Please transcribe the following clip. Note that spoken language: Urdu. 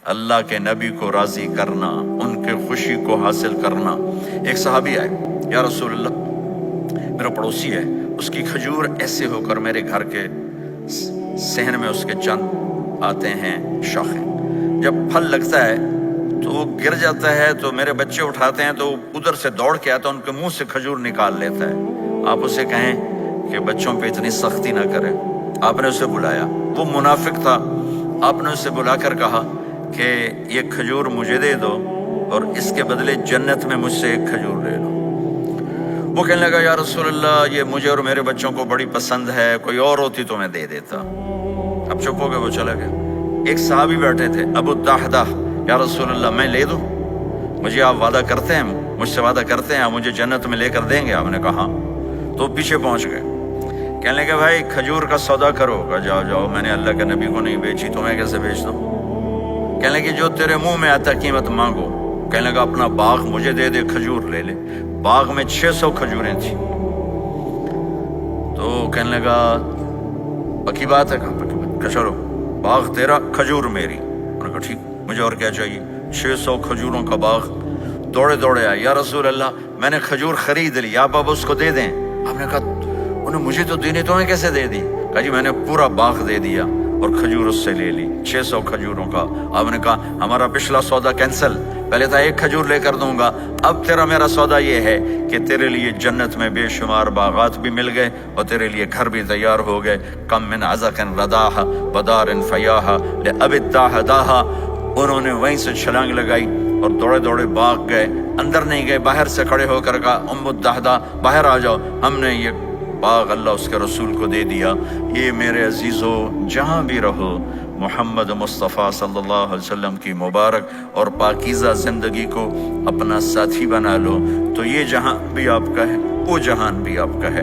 اللہ کے نبی کو راضی کرنا، ان کے خوشی کو حاصل کرنا۔ ایک صحابی آئے، یا رسول اللہ میرا پڑوسی ہے، اس کی کھجور ایسے ہو کر میرے گھر کے صحن میں اس کے چند آتے ہیں شاخیں، جب پھل لگتا ہے تو وہ گر جاتا ہے تو میرے بچے اٹھاتے ہیں تو ادھر سے دوڑ کے آتا ہے، ان کے منہ سے کھجور نکال لیتا ہے۔ آپ اسے کہیں کہ بچوں پہ اتنی سختی نہ کریں۔ آپ نے اسے بلایا، وہ منافق تھا، آپ نے اسے بلا کر کہا کہ یہ کھجور مجھے دے دو اور اس کے بدلے جنت میں مجھ سے ایک کھجور لے لو۔ وہ کہنے لگا یا رسول اللہ یہ مجھے اور میرے بچوں کو بڑی پسند ہے، کوئی اور ہوتی تو میں دے دیتا۔ اب چپ ہو گئے، وہ چلا گیا۔ ایک صحابی بیٹھے تھے، ابو الدحدہ، یا رسول اللہ میں لے دوں؟ مجھے آپ وعدہ کرتے ہیں، مجھ سے وعدہ کرتے ہیں آپ مجھے جنت میں لے کر دیں گے؟ آپ نے کہا۔ تو پیچھے پہنچ گئے، کہنے لگے بھائی کھجور کا سودا کرو۔ کہا جاؤ جاؤ، میں نے اللہ کے نبی کو نہیں بیچی، تمہیں کیسے بیچ دوں؟ کہنے لگے جو تیرے منہ میں آتا قیمت مانگو۔ کہنے لگا اپنا باغ مجھے دے دے، کھجور لے لے۔ باغ میں 600 کھجوریں تھیں۔ تو کہنے لگا پکی بات ہے؟ کہا پکی بات۔ کہ چلو باغ تیرا، کھجور میری۔ انہوں نے کہا ٹھیک، مجھے اور کیا چاہیے؟ 600 کھجوروں کا باغ۔ دوڑے دوڑے آئے، یا رسول اللہ میں نے کھجور خرید لی، آپ اب اس کو دے دیں۔ آپ نے کہا انہیں مجھے تو دینی، تمہیں کیسے دے دی؟ کہا جی میں نے پورا باغ دے دیا اور کھجور اس سے لے لی، 600 کھجوروں کا۔ آپ نے کہا ہمارا پچھلا سودا کینسل، پہلے تھا ایک کھجور لے کر دوں گا، اب تیرا میرا سودا یہ ہے کہ تیرے لیے جنت میں بے شمار باغات بھی مل گئے اور تیرے لیے گھر بھی تیار ہو گئے۔ کم من عزق رداح ودار فیاح لأبی الدحداح۔ انہوں نے وہیں سے چھلانگ لگائی اور دوڑے دوڑے باغ گئے، اندر نہیں گئے، باہر سے کھڑے ہو کر کہا ام الدحدہ باہر آ جاؤ، ہم نے یہ باغ اللہ اس کے رسول کو دے دیا۔ یہ میرے عزیزو جہاں بھی رہو محمد مصطفیٰ صلی اللہ علیہ وسلم کی مبارک اور پاکیزہ زندگی کو اپنا ساتھی بنا لو، تو یہ جہاں بھی آپ کا ہے وہ جہان بھی آپ کا ہے۔